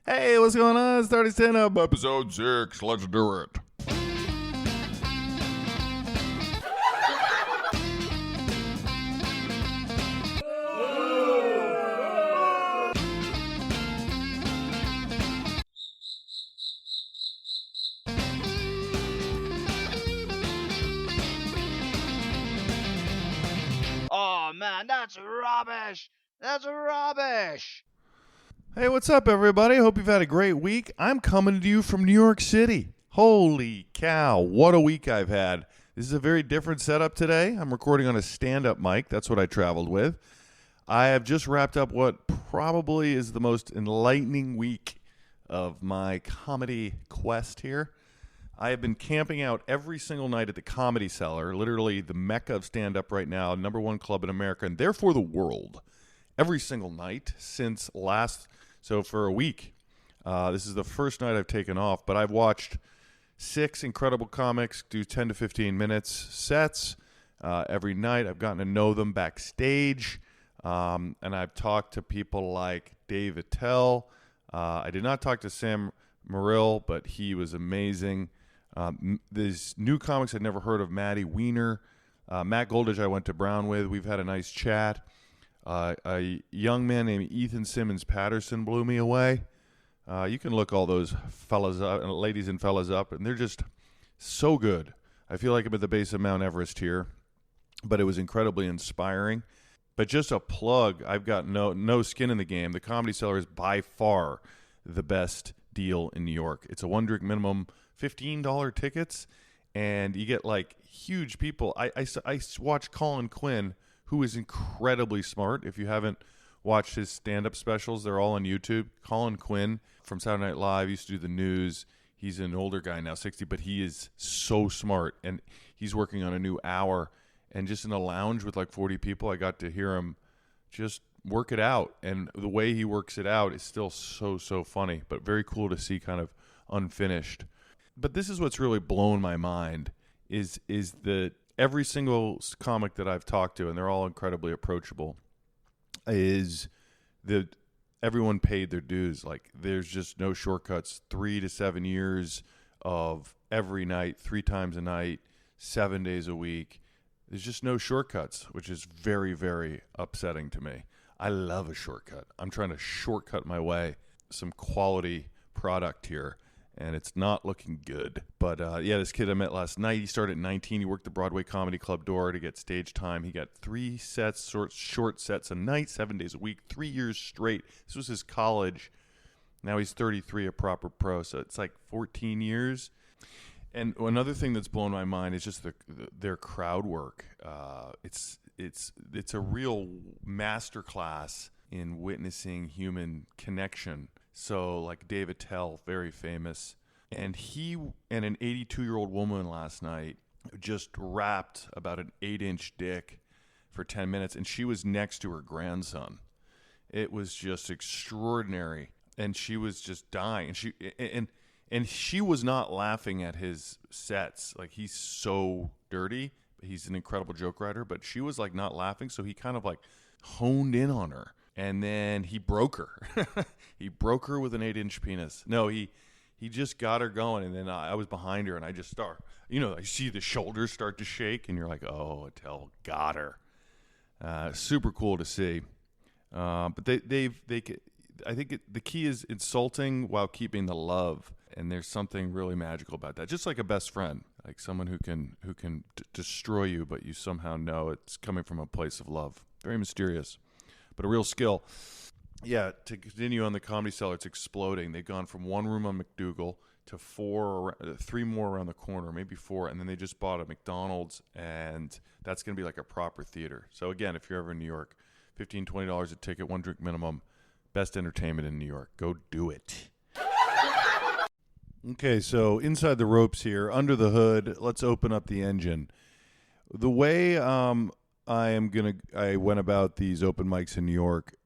Hey, what's going on? It's 30 Stand Up, episode 6. Let's do it. Oh man, that's rubbish! That's rubbish! Hey, what's up, everybody? Hope you've had a great week. I'm coming to you from New York City. Holy cow, what a week I've had. This is a very different setup today. I'm recording on a stand-up mic. That's what I traveled with. I have just wrapped up what probably is the most enlightening week of my comedy quest here. I have been camping out every single night at the Comedy Cellar, literally the mecca of stand-up right now, number one club in America, and therefore the world, every single night since so for a week. This is the first night I've taken off, but I've watched 6 incredible comics do 10 to 15 minutes sets every night. I've gotten to know them backstage, and I've talked to people like Dave Atell. I did not talk to Sam Morrill, but he was amazing. These new comics I'd never heard of, Maddie Weiner, Matt Goldage I went to Brown with. We've had a nice chat. A young man named Ethan Simmons Patterson blew me away. You can look all those fellas up, ladies and fellas up, and they're just so good. I feel like I'm at the base of Mount Everest here, but it was incredibly inspiring. But just a plug, I've got no skin in the game. The Comedy Cellar is by far the best deal in New York. It's a one-drink minimum, $15 tickets, and you get like huge people. I watched Colin Quinn, who is incredibly smart. If you haven't watched his stand-up specials, they're all on YouTube. Colin Quinn from Saturday Night Live used to do the news. He's an older guy now, 60, but he is so smart, and he's working on a new hour. And just in a lounge with like 40 people, I got to hear him just work it out. And the way he works it out is still so funny, but very cool to see kind of unfinished. But this is what's really blown my mind is that every single comic that I've talked to, and they're all incredibly approachable, is that everyone paid their dues. Like, there's just no shortcuts. 3 to 7 years of every night, 3 times a night, 7 days a week. There's just no shortcuts, which is very, very upsetting to me. I love a shortcut. I'm trying to shortcut my way some quality product here, and it's not looking good. But yeah, this kid I met last night, he started at 19. He worked the Broadway Comedy Club door to get stage time. He got 3 sets, short sets a night, 7 days a week, 3 years straight. This was his college. Now he's 33, a proper pro, so it's like 14 years. And another thing that's blown my mind is just their crowd work. It's a real masterclass in witnessing human connection. So like Dave Atell, very famous, and he and an 82-year-old woman last night just rapped about an 8-inch dick for 10 minutes, and she was next to her grandson. It was just extraordinary, and she was just dying. And she was not laughing at his sets. Like, he's so dirty. He's an incredible joke writer, but she was like not laughing, so he kind of like honed in on her. And then he broke her. He broke her with an 8-inch penis. No, he just got her going, and then I was behind her, and I just I see the shoulders start to shake, and you're like, oh, Attell got her. Super cool to see. But I think the key is insulting while keeping the love, and there's something really magical about that. Just like a best friend, like someone who can destroy you, but you somehow know it's coming from a place of love. Very mysterious, but a real skill. Yeah, to continue on the Comedy Cellar, it's exploding. They've gone from 1 room on McDougal to 3 more around the corner, maybe 4, and then they just bought a McDonald's, and that's going to be like a proper theater. So again, if you're ever in New York, $15, $20 a ticket, 1 drink minimum, best entertainment in New York. Go do it. Okay, so inside the ropes here, under the hood, let's open up the engine. The way I went about these open mics in New York,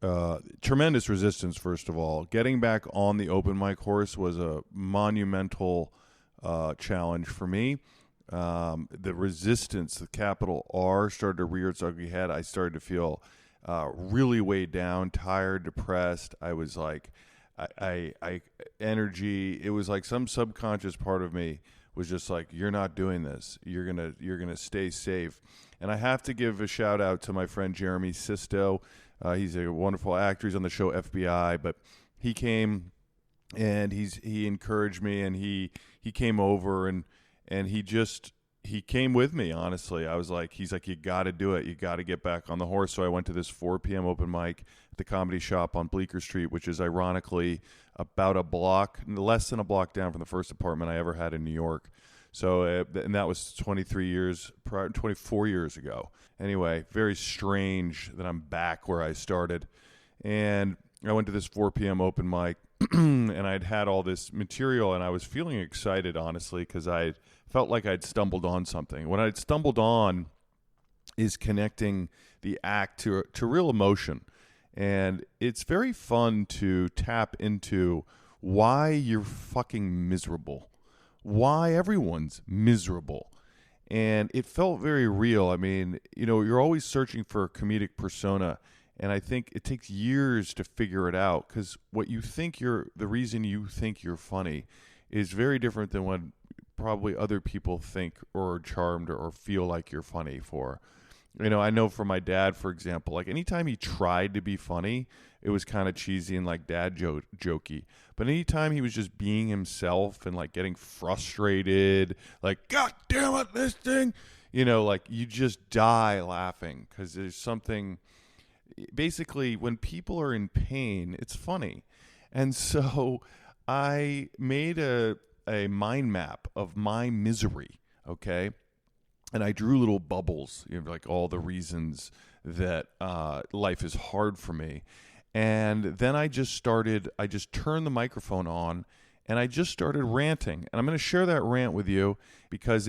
tremendous resistance, first of all. Getting back on the open mic horse was a monumental challenge for me. The resistance, the capital R, started to rear its ugly head. I started to feel really weighed down, tired, depressed. I was like, I energy. It was like some subconscious part of me was just like, you're not doing this. You're gonna stay safe. And I have to give a shout out to my friend Jeremy Sisto. He's a wonderful actor. He's on the show FBI, but he came and he encouraged me, and he came over and he came with me. Honestly, I was like, he's like, you got to do it. You got to get back on the horse. So I went to this 4 p.m. open mic at the Comedy Shop on Bleecker Street, which is ironically about less than a block down from the first apartment I ever had in New York. So, and that was 24 years ago. Anyway, very strange that I'm back where I started. And I went to this 4 p.m. open mic, and I'd had all this material, and I was feeling excited, honestly, because I felt like I'd stumbled on something. What I'd stumbled on is connecting the act to real emotion. And it's very fun to tap into why you're fucking miserable, why everyone's miserable. And it felt very real. I mean, you're always searching for a comedic persona, and I think it takes years to figure it out, because the reason you think you're funny is very different than what probably other people think or are charmed or feel like you're funny for. I know for my dad, for example, like anytime he tried to be funny, it was kind of cheesy and like dad jokey. But anytime he was just being himself and like getting frustrated, like, God damn it, this thing, like you just die laughing, because there's something. Basically, when people are in pain, it's funny. And so I made a mind map of my misery, okay? And I drew little bubbles, like all the reasons that life is hard for me. And then I just turned the microphone on, and I just started ranting. And I'm going to share that rant with you, because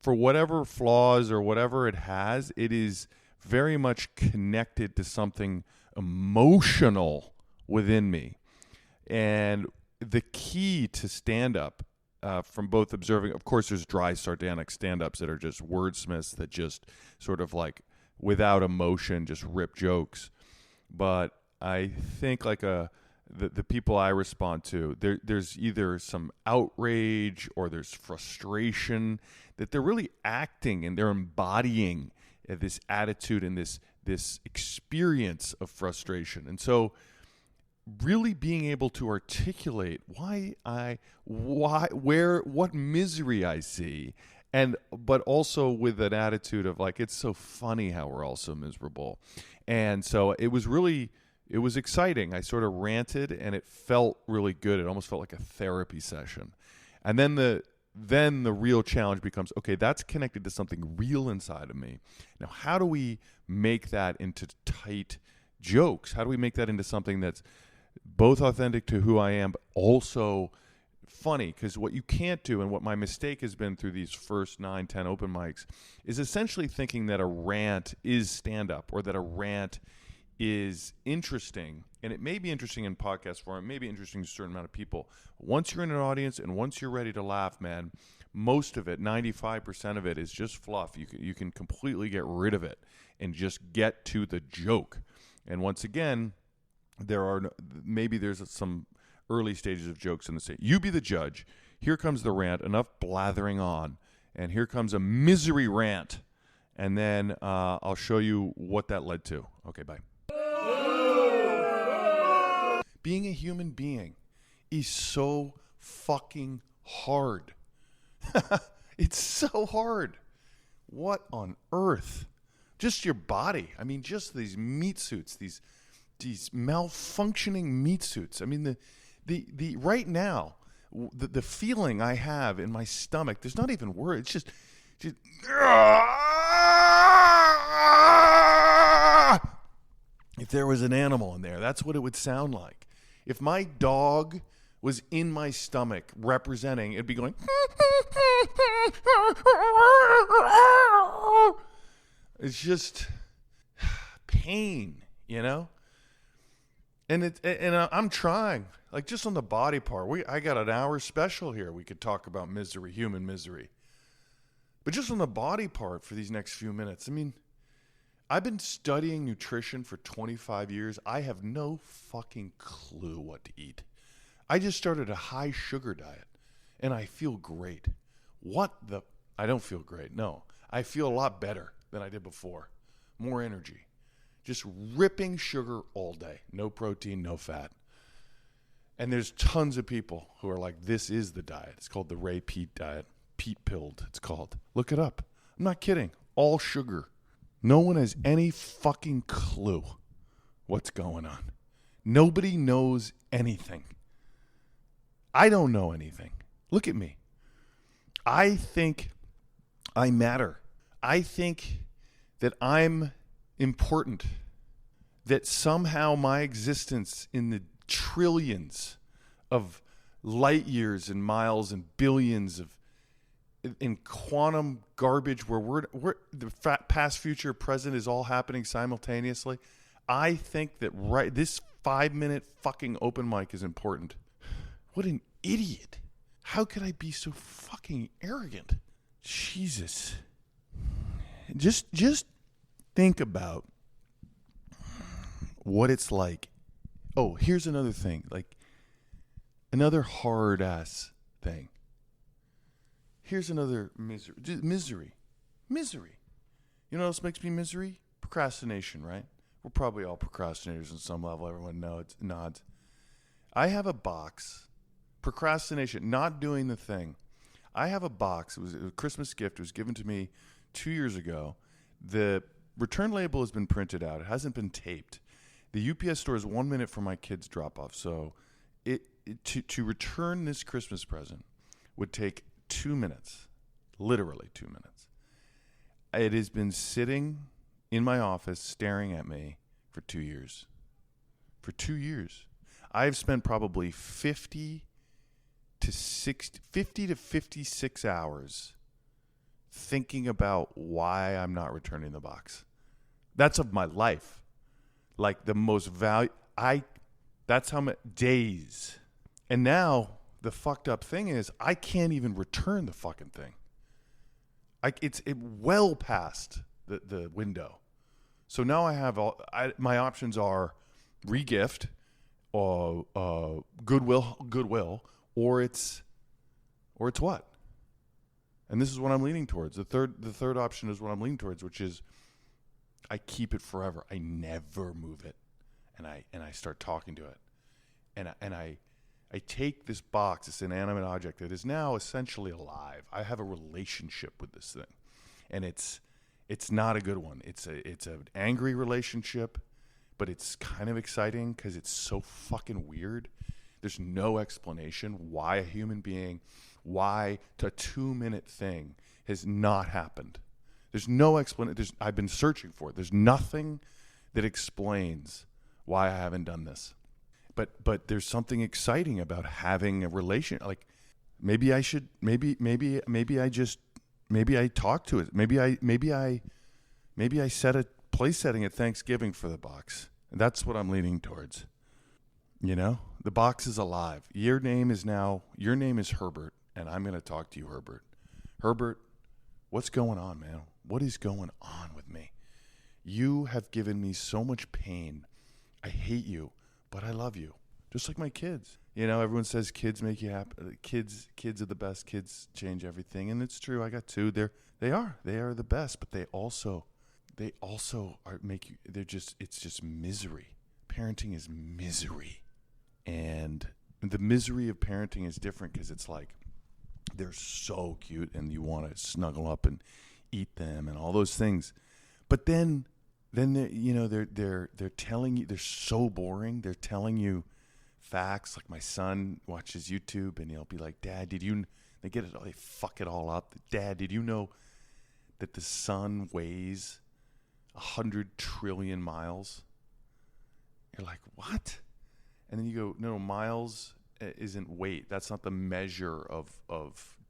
for whatever flaws or whatever it has, it is very much connected to something emotional within me. And the key to stand-up, from both observing, of course, there's dry, sardonic stand-ups that are just wordsmiths that just sort of like, without emotion, just rip jokes. But I think like the people I respond to, there's either some outrage or there's frustration, that they're really acting and they're embodying this attitude and this experience of frustration. And so really being able to articulate what misery I see, but also with an attitude of like, it's so funny how we're all so miserable. And so it was exciting. I sort of ranted, and it felt really good. It almost felt like a therapy session. And then the real challenge becomes, okay, that's connected to something real inside of me. Now, how do we make that into tight jokes? How do we make that into something that's both authentic to who I am, but also funny? Because what you can't do, and what my mistake has been through these first 9-10 open mics, is essentially thinking that a rant is stand-up, or that a rant is interesting. And it may be interesting in podcast form, it may be interesting to a certain amount of people. Once you're in an audience and once you're ready to laugh, man, most of it, 95% of it, is just fluff. You can completely get rid of it and just get to the joke. And once again, there's some early stages of jokes in the state. You be the judge. Here comes the rant. Enough blathering on. And here comes a misery rant. And then I'll show you what that led to. Okay, bye. Being a human being is so fucking hard. It's so hard. What on earth? Just your body. I mean, just these meat suits, these malfunctioning meat suits. I mean, the right now, the feeling I have in my stomach, there's not even words. It's just if there was an animal in there, that's what it would sound like. If my dog was in my stomach representing, it'd be going, it's just pain, And I'm trying, like, just on the body part. I got an hour special here. We could talk about misery, human misery. But just on the body part for these next few minutes, I mean, I've been studying nutrition for 25 years. I have no fucking clue what to eat. I just started a high sugar diet, and I feel great. I don't feel great. No, I feel a lot better than I did before. More energy. Just ripping sugar all day. No protein, no fat. And there's tons of people who are like, this is the diet. It's called the Ray Peat diet. Peat pilled, it's called. Look it up. I'm not kidding. All sugar. No one has any fucking clue what's going on. Nobody knows anything. I don't know anything. Look at me. I think I matter. I think that I'm important. That somehow my existence in the trillions of light years and miles and billions of in quantum garbage where we're the past, future, present is all happening simultaneously. I think that this 5-minute fucking open mic is important. What an idiot. How could I be so fucking arrogant? Jesus. Just think about what it's like. Oh, here's another thing. Like, another hard ass thing. Here's another misery. Misery. You know what else makes me misery? Procrastination, right? We're probably all procrastinators on some level. Everyone nods. I have a box. Procrastination, not doing the thing. I have a box. It was a Christmas gift. It was given to me 2 years ago. The return label has been printed out. It hasn't been taped. The UPS store is 1 minute from my kids' drop-off. So to return this Christmas present would take 2 minutes, literally 2 minutes. It has been sitting in my office staring at me for 2 years. For 2 years. I've spent probably 50 to 56 hours thinking about why I'm not returning the box. That's of my life. Like the most that's how many days. And now the fucked up thing is I can't even return the fucking thing. It's well past the window. So now I have my options are regift or Goodwill, or it's what? And this is what I'm leaning towards. The third option is what I'm leaning towards, which is I keep it forever. I never move it, and I start talking to it, and I take this box, this inanimate object that is now essentially alive. I have a relationship with this thing, and it's not a good one. It's an angry relationship, but it's kind of exciting because it's so fucking weird. There's no explanation why a human being, why a 2-minute thing has not happened. There's no explanation. I've been searching for it. There's nothing that explains why I haven't done this. But there's something exciting about having a relation. Like maybe I should. Maybe I talk to it. Maybe I set a place setting at Thanksgiving for the box. And that's what I'm leaning towards. You know, the box is alive. Your name is Herbert, and I'm going to talk to you, Herbert. Herbert, what's going on, man? What is going on with me? You have given me so much pain. I hate you, but I love you. Just like my kids. You know, everyone says kids make you happy. Kids are the best. Kids change everything, and it's true. I got two. They are the best, but they also it's just misery. Parenting is misery. And the misery of parenting is different because it's like they're so cute and you want to snuggle up and eat them and all those things. But then they're telling you, they're so boring. They're telling you facts. Like my son watches YouTube and he'll be like, "Dad, they fuck it all up. Dad, did you know that the sun weighs 100 trillion miles?" You're like, "What?" And then you go, "No, miles isn't weight. That's not the measure of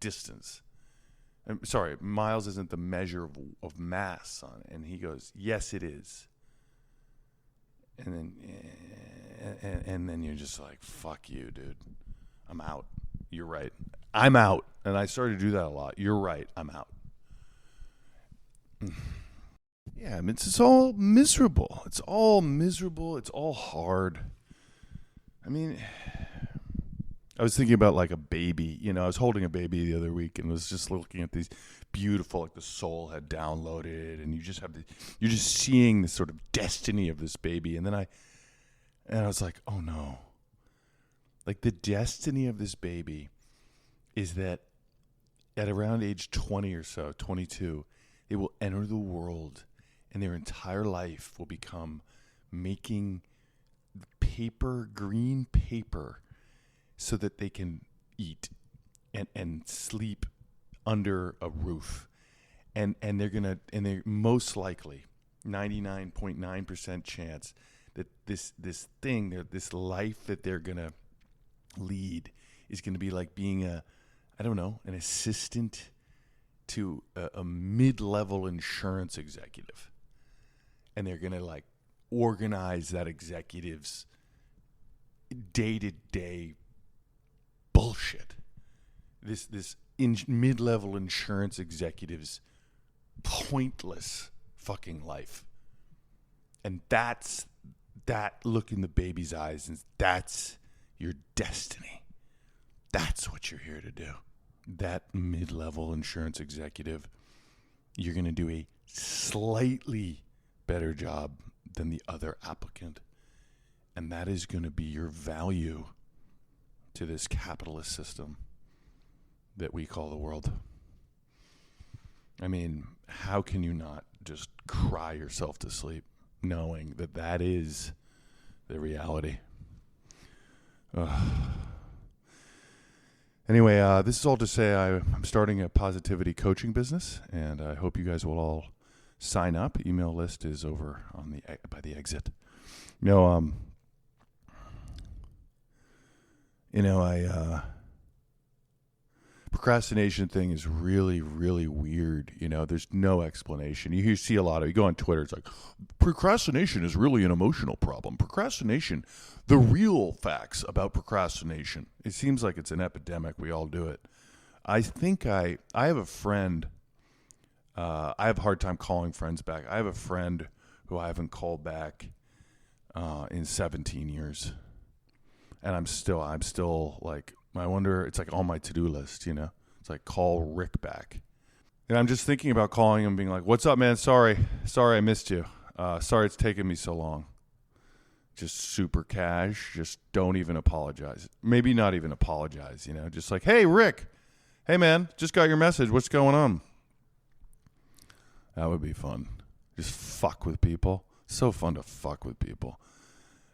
distance. I'm sorry, miles isn't the measure of mass, son." And he goes, "Yes, it is." And then you're just like, "Fuck you, dude. I'm out. You're right. I'm out." And I started to do that a lot. "You're right. I'm out." Yeah, I mean, it's all miserable. It's all miserable. It's all hard. I mean, I was thinking about like a baby. I was holding a baby the other week and was just looking at these beautiful, like the soul had downloaded, and you're just seeing the sort of destiny of this baby. And I was like, oh no. Like the destiny of this baby is that at around age 20 or so, 22, they will enter the world and their entire life will become making green paper, so that they can eat and sleep under a roof. And they're most likely 99.9% chance that this life that they're going to lead is going to be like being an assistant to a mid-level insurance executive. And they're going to like organize that executive's day-to-day bullshit. This mid-level insurance executive's pointless fucking life. And that look in the baby's eyes, and that's your destiny. That's what you're here to do. That mid-level insurance executive, you're going to do a slightly better job than the other applicant. And that is going to be your value to this capitalist system that we call the world. I mean, how can you not just cry yourself to sleep knowing that that is the reality? Anyway, this is all to say I'm starting a positivity coaching business, and I hope you guys will all sign up. Email list is over by the exit. Procrastination thing is really, really weird. There's no explanation. You see a lot of, you go on Twitter, it's like, procrastination is really an emotional problem. Procrastination, the real facts about procrastination. It seems like it's an epidemic. We all do it. I think I have a friend, I have a hard time calling friends back. I have a friend who I haven't called back in 17 years. And I'm still like, I wonder, it's like on my to-do list, It's like, call Rick back. And I'm just thinking about calling him, being like, what's up, man? Sorry I missed you. Sorry it's taken me so long. Just super cash. Just don't even apologize. Maybe not even apologize, Just like, hey, Rick. Hey, man, just got your message. What's going on? That would be fun. Just fuck with people. So fun to fuck with people.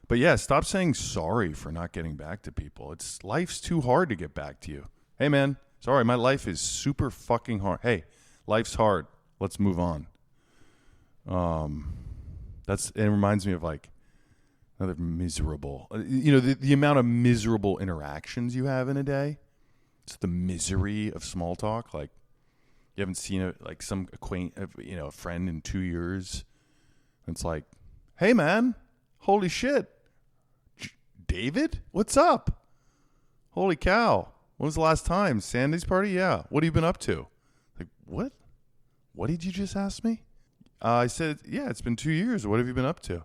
But yeah, stop saying sorry for not getting back to people. Life's too hard to get back to you. Hey, man, sorry, my life is super fucking hard. Hey, life's hard. Let's move on. It reminds me of like another miserable, the amount of miserable interactions you have in a day. It's the misery of small talk. Like you haven't seen some a friend in 2 years. It's like, hey, man, holy shit. David, what's up? Holy cow. When was the last time? Sandy's party? Yeah. What have you been up to? Like, what? What did you just ask me? I said, yeah, it's been 2 years. What have you been up to?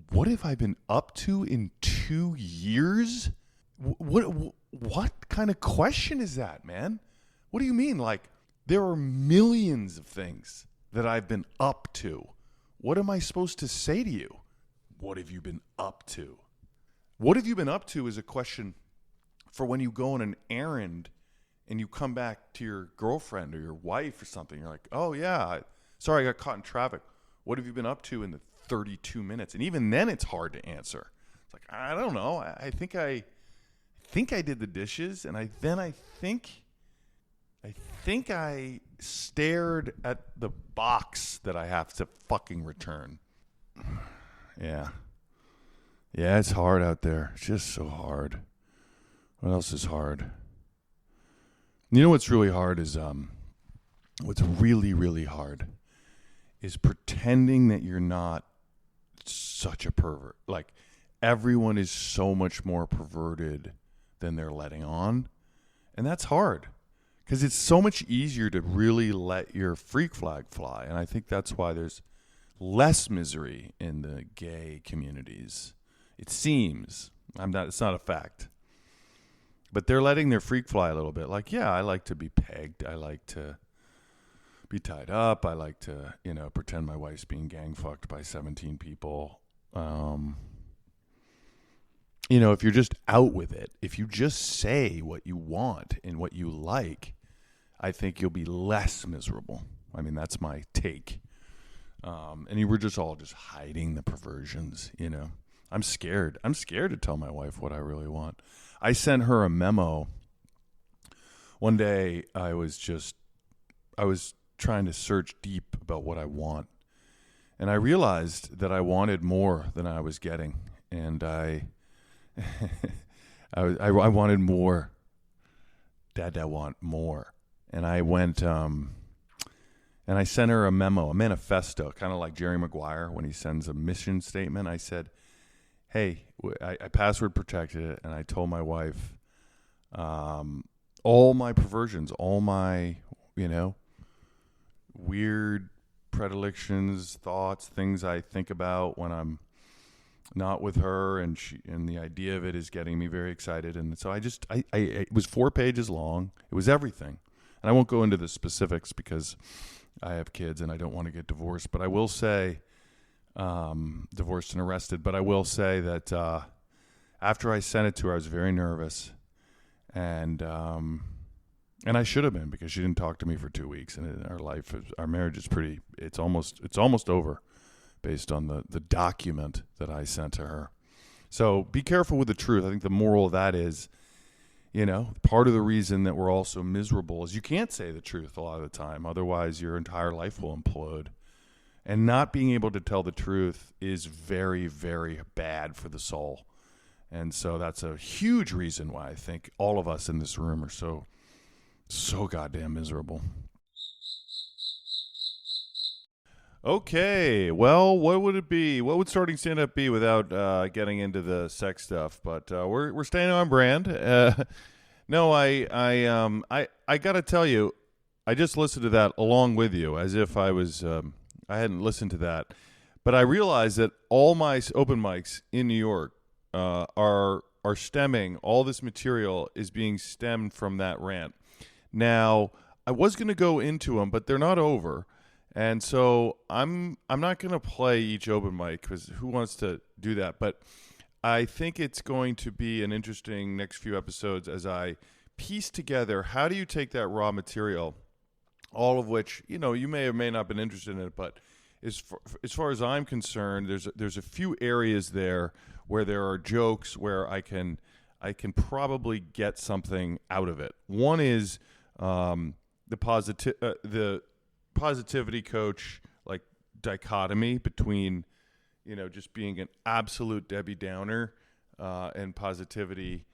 What have I been up to in 2 years? What kind of question is that, man? What do you mean? Like, there are millions of things that I've been up to. What am I supposed to say to you? What have you been up to? What have you been up to is a question for when you go on an errand and you come back to your girlfriend or your wife or something. You're like, oh, yeah, sorry, I got caught in traffic. What have you been up to in the 32 minutes? And even then it's hard to answer. It's like, I don't know. I think I did the dishes, and I think I stared at the box that I have to fucking return. Yeah. Yeah, it's hard out there. It's just so hard. What else is hard? You know what's really hard is what's really, really hard is pretending that you're not such a pervert. Like, everyone is so much more perverted than they're letting on. And that's hard because it's so much easier to really let your freak flag fly. And I think that's why there's less misery in the gay communities. It seems. It's not a fact. But they're letting their freak fly a little bit. Like, yeah, I like to be pegged. I like to be tied up. I like to, pretend my wife's being gang fucked by 17 people. If you're just out with it, if you just say what you want and what you like, I think you'll be less miserable. I mean, that's my take. And you were just all just hiding the perversions, I'm scared. I'm scared to tell my wife what I really want. I sent her a memo. One day I was trying to search deep about what I want. And I realized that I wanted more than I was getting. And I wanted more. Dad, I want more. And I went, and I sent her a memo, a manifesto, kind of like Jerry Maguire when he sends a mission statement. I said, hey, I password protected it, and I told my wife all my perversions, all my, weird predilections, thoughts, things I think about when I'm not with her, and the idea of it is getting me very excited. And so it was 4 pages long. It was everything. And I won't go into the specifics because I have kids and I don't want to get divorced, but I will say, divorced and arrested, but I will say that after I sent it to her, I was very nervous, and I should have been, because she didn't talk to me for 2 weeks, and our marriage is it's almost over based on the document that I sent to her. So be careful with the truth. I think the moral of that is, part of the reason that we're all so miserable is you can't say the truth a lot of the time. Otherwise, your entire life will implode. And not being able to tell the truth is very, very bad for the soul. And so that's a huge reason why I think all of us in this room are so goddamn miserable. Okay, well, what would it be? What would starting stand-up be without getting into the sex stuff? But we're staying on brand. No, I got to tell you, I just listened to that along with you, as if I was I hadn't listened to that. But I realized that all my open mics in New York are stemming. All this material is being stemmed from that rant. Now, I was going to go into them, but they're not over. And so I'm not going to play each open mic, because who wants to do that? But I think it's going to be an interesting next few episodes as I piece together, how do you take that raw material, all of which, you may or may not have been interested in it, but as far as I'm concerned, there's a few areas there where there are jokes where I can probably get something out of it. One is the positivity coach, like, dichotomy between just being an absolute Debbie Downer and positivity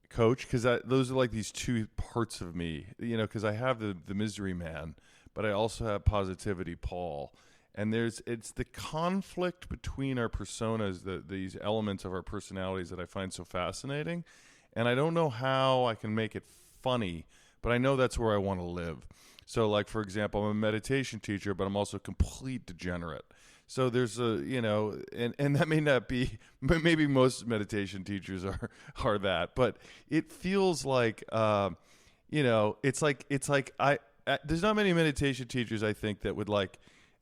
coach, because those are like these two parts of me, because I have the misery man, but I also have positivity Paul, and it's the conflict between our personas, these elements of our personalities that I find so fascinating, and I don't know how I can make it funny, but I know that's where I want to live. So, like, for example, I'm a meditation teacher, but I'm also a complete degenerate. So there's and that may not be, maybe most meditation teachers are that, but it feels like, it's like there's not many meditation teachers, I think, that would, like,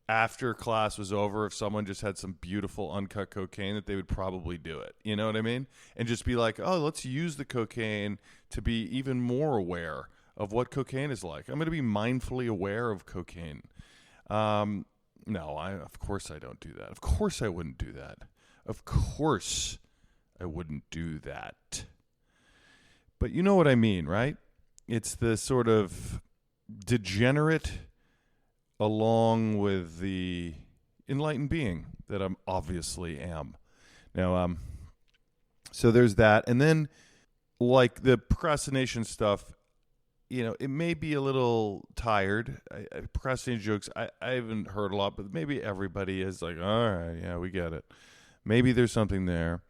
after class was over, if someone just had some beautiful uncut cocaine, that they would probably do it. You know what I mean? And just be like, oh, let's use the cocaine to be even more aware of what cocaine is like. I'm going to be mindfully aware of cocaine. No, of course I don't do that. Of course I wouldn't do that. Of course I wouldn't do that. But you know what I mean, right? It's the sort of degenerate along with the enlightened being that I obviously am. Now, so there's that. And then, like, the procrastination stuff, it may be a little tired. Procrastinating jokes, I haven't heard a lot, but maybe everybody is like, all right, yeah, we get it. Maybe there's something there.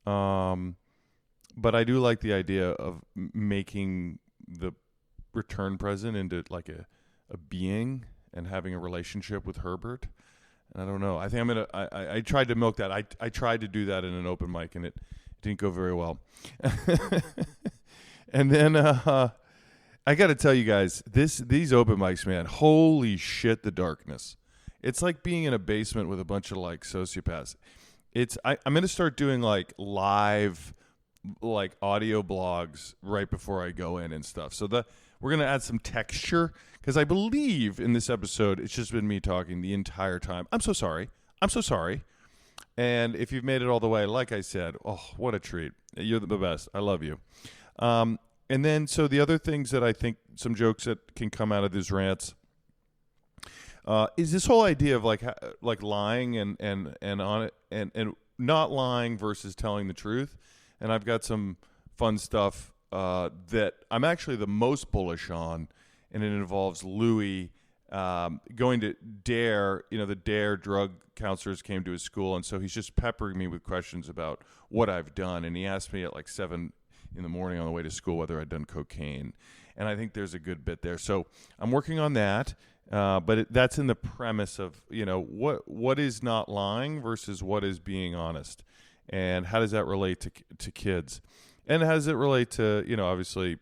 But I do like the idea of making the return present into, like, a being and having a relationship with Herbert. And I don't know. I think I tried to milk that. I tried to do that in an open mic, and it didn't go very well. And then I got to tell you guys, these open mics, man, holy shit, the darkness. It's like being in a basement with a bunch of like sociopaths. I'm going to start doing like live like audio blogs right before I go in and stuff. So we're going to add some texture because I believe in this episode it's just been me talking the entire time. I'm so sorry. And if you've made it all the way, like I said, oh, what a treat. You're the best. I love you. And then, so the other things that I think, some jokes that can come out of these rants, is this whole idea of like lying and on it and not lying versus telling the truth. And I've got some fun stuff that I'm actually the most bullish on, and it involves Louis going to DARE. You know, the DARE drug counselors came to his school, and so he's just peppering me with questions about what I've done. And he asked me at like 7 in the morning on the way to school whether I'd done cocaine. And I think there's a good bit there. So I'm working on that, but that's in the premise of, you know, what is not lying versus what is being honest. And how does that relate to kids? And how does it relate to, you know, obviously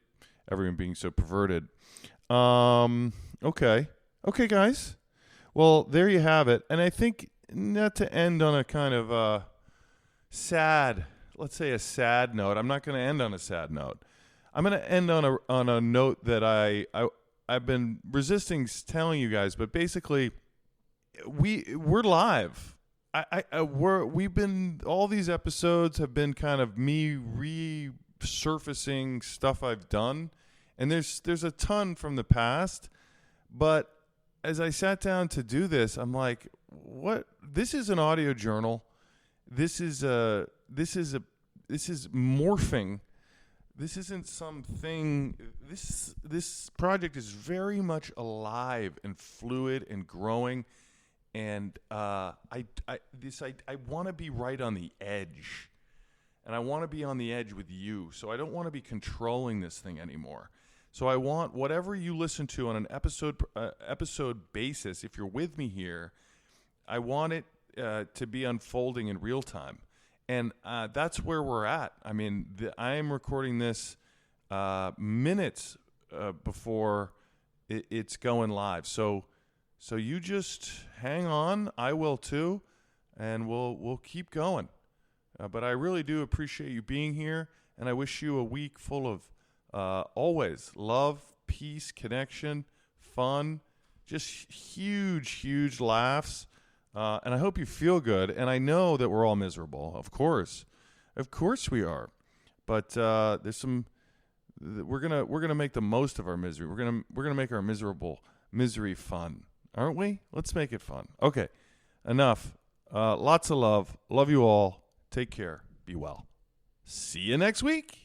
everyone being so perverted? Okay, guys. Well, there you have it. And I think not to end on a kind of sad, let's say a sad note. I'm not going to end on a sad note. I'm going to end on a note that I've been resisting telling you guys, but basically we're live. We've been, all these episodes have been kind of me resurfacing stuff I've done, and there's a ton from the past, but as I sat down to do this, I'm like, what? This is an audio journal. This is morphing. This isn't something. This project is very much alive and fluid and growing. And I want to be right on the edge, and I want to be on the edge with you. So I don't want to be controlling this thing anymore. So I want whatever you listen to on an episode basis. If you're with me here, I want it to be unfolding in real time, and that's where we're at. I mean, I am recording this minutes before it's going live. So you just hang on. I will too, and we'll keep going. But I really do appreciate you being here, and I wish you a week full of always love, peace, connection, fun, just huge laughs. And I hope you feel good. And I know that we're all miserable. Of course we are. But there's some. We're gonna make the most of our misery. We're gonna make our misery fun. Aren't we? Let's make it fun. Okay, enough. Lots of love. Love you all. Take care. Be well. See you next week.